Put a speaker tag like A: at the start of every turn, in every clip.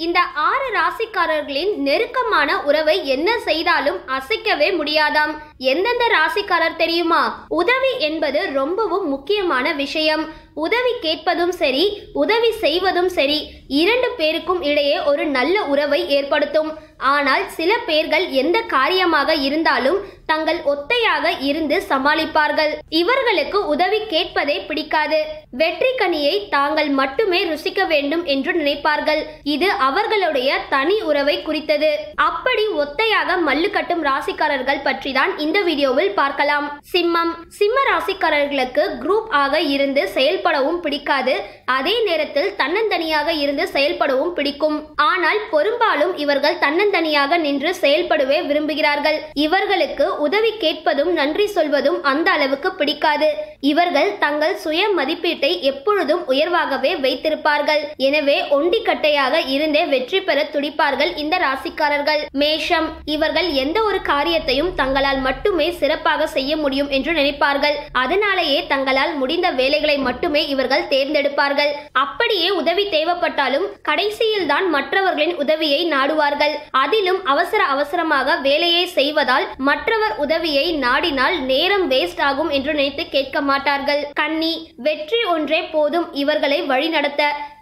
A: இந்த 6 ராசிக்காரர்களின் நெருக்கமான உறவை என்ன செய்தாலும் அசைக்கவே முடியாதாம். எந்தெந்த ராசிக்காரர் தெரியுமா? உதவி என்பது ரொம்பவும் முக்கியமான விஷயம். உதவி கேட்பதும் சரி, உதவி செய்வதும் சரி, 2 பேருக்கும் இடையே ஒரு நல்ல உறவை ஏற்படுத்தும். ஆனால் சில பேர்கள் எந்த காரியமாக இருந்தாலும் தங்கள் ஒத்தையாக இருந்து சமாளிப்பார்கள். இவர்களுக்கு உதவி கேட்பதே பிடிக்காது. வெற்றி கனியை தாங்கள் மட்டுமே ருசிக்க வேண்டும் என்று நினைப்பார்கள். இது அவர்களுடைய தனி உறவை குறித்தது. அப்படி ஒத்தையாக மல்லு கட்டும் ராசிக்காரர்கள் பற்றி தான் இந்த வீடியோவில் பார்க்கலாம். சிம்மம். சிம்ம ராசிக்காரர்களுக்கு குரூப் ஆக இருந்து செயல்படவும் பிடிக்காது. அதே நேரத்தில் தன்னந்தனியாக இருந்து செயல்படவும் பிடிக்கும். ஆனால் பெரும்பாலும் இவர்கள் தன்னந்தனியாக நின்று செயல்படவே விரும்புகிறார்கள். இவர்களுக்கு உதவி கேட்பதும் நன்றி சொல்வதும் அந்த அளவுக்கு பிடிக்காது. இவர்கள் தங்கள் சுய மதிப்பீட்டை எப்பொழுதும் உயர்வாகவே வைத்திருப்பார்கள். எனவே ஒண்டிக்கட்டையாக இருந்தே வெற்றி பெற துடிப்பார்கள் இந்த ராசிக்காரர்கள். மேஷம். இவர்கள் எந்த ஒரு காரியத்தையும் தங்களால் மட்டுமே சிறப்பாக செய்ய முடியும் என்று நினைப்பார்கள். அதனாலேயே தங்களால் முடிந்த வேலைகளை மட்டுமே இவர்கள் தேர்ந்தெடுப்பார்கள். அப்படியே உதவி தேவைப்பட்டாலும் கடைசியில் தான் மற்றவர்களின் உதவியை நாடுவார்கள். அதிலும் அவசரமாக வேலையை செய்வதால் மற்றவர் உதவியை நாடினால் நேரம் வேஸ்ட் ஆகும் என்று நினைத்து கேட்க மாட்டார்கள். கன்னி. வெற்றி ஒன்றே போதும் இவர்களை வழிநடத்த.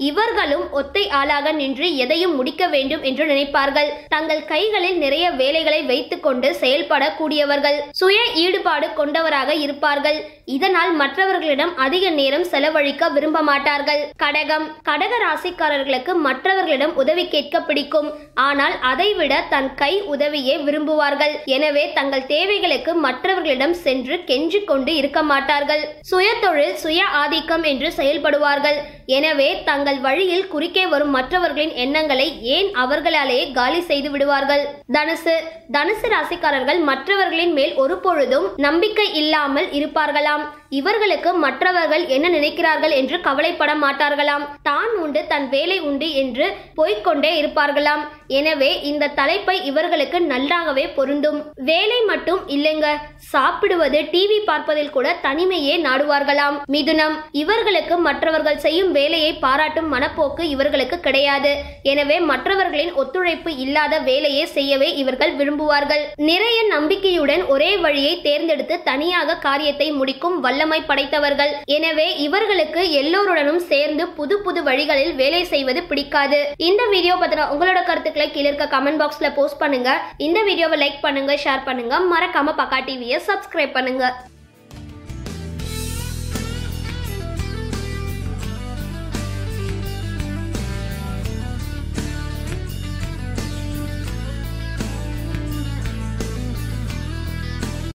A: இவர்களும் ஒத்தை ஆளாக நின்று எதையும் முடிக்க வேண்டும் என்று நினைப்பார்கள். தங்கள் கைகளில் நிறைய வேலைகளை வைத்துக் கொண்டு செயல்படக்கூடியவர்கள். சுய ஈடுபாடு கொண்டவராக இருப்பார்கள். இதனால் மற்றவர்களிடம் அதிக நேரம் செலவழிக்க விரும்ப மாட்டார்கள். கடகம். கடக ராசிக்காரர்களுக்கு மற்றவர்களிடம் உதவி கேட்க பிடிக்கும். ஆனால் அதைவிட தன் கை உதவியே விரும்புவார்கள். எனவே தங்கள் தேவைகளுக்கு மற்றவர்களிடம் சென்று கெஞ்சி கொண்டு இருக்க மாட்டார்கள். சுய தொழில், சுய ஆதிக்கம் என்று செயல்படுவார்கள். எனவே தங்கள் வழியில் குறுக்கே வரும் மற்றவர்களின் எண்ணங்களை ஏன் அவர்களாலேயே காலி செய்து விடுவார்கள். தனுசு. தனுசு ராசிக்காரர்கள் மற்றவர்களின் மேல் ஒரு பொழுதும் நம்பிக்கை இல்லாமல் இருப்பார்களாம். இவர்களுக்கு மற்றவர்கள் என்ன நினைக்கிறார்கள் என்று கவலைப்பட மாட்டார்களாம். தான் உண்டு தன் வேலை உண்டு என்று போய்கொண்டே இருப்பார்களாம். எனவே இந்த தலைப்பை இவர்களுக்கு நல்லாகவே பொருந்தும். வேலை மட்டும் இல்லைங்க, சாப்பிடுவது, டிவி பார்ப்பதில் கூட தனிமையே நாடுவார்களாம். மிதுனம். இவர்களுக்கு மற்றவர்கள் செய்யும் வேலையை பாராட்டும் மனப்போக்கு இவர்களுக்கு கிடையாது. எனவே மற்றவர்களின் ஒத்துழைப்பு இல்லாத வேலையை செய்யவே இவர்கள் விரும்புவார்கள். நிறைய நம்பிக்கையுடன் ஒரே வழியை தேர்ந்தெடுத்து தனியாக காரியத்தை முடிக்கும் வல்லமை படைத்தவர்கள். எனவே இவர்களுக்கு எல்லோருடனும் சேர்ந்து புது புது வழிகளில் வேலை செய்வது பிடிக்காது. இந்த வீடியோ பத்தின உங்களோட கருத்துக்களை கீழே இருக்க கமெண்ட் பாக்ஸ்ல போஸ்ட் பண்ணுங்க. இந்த வீடியோவை லைக் பண்ணுங்க, ஷேர் பண்ணுங்க, மறக்காம பக்கா டிவியை சப்ஸ்கிரைப் பண்ணுங்க.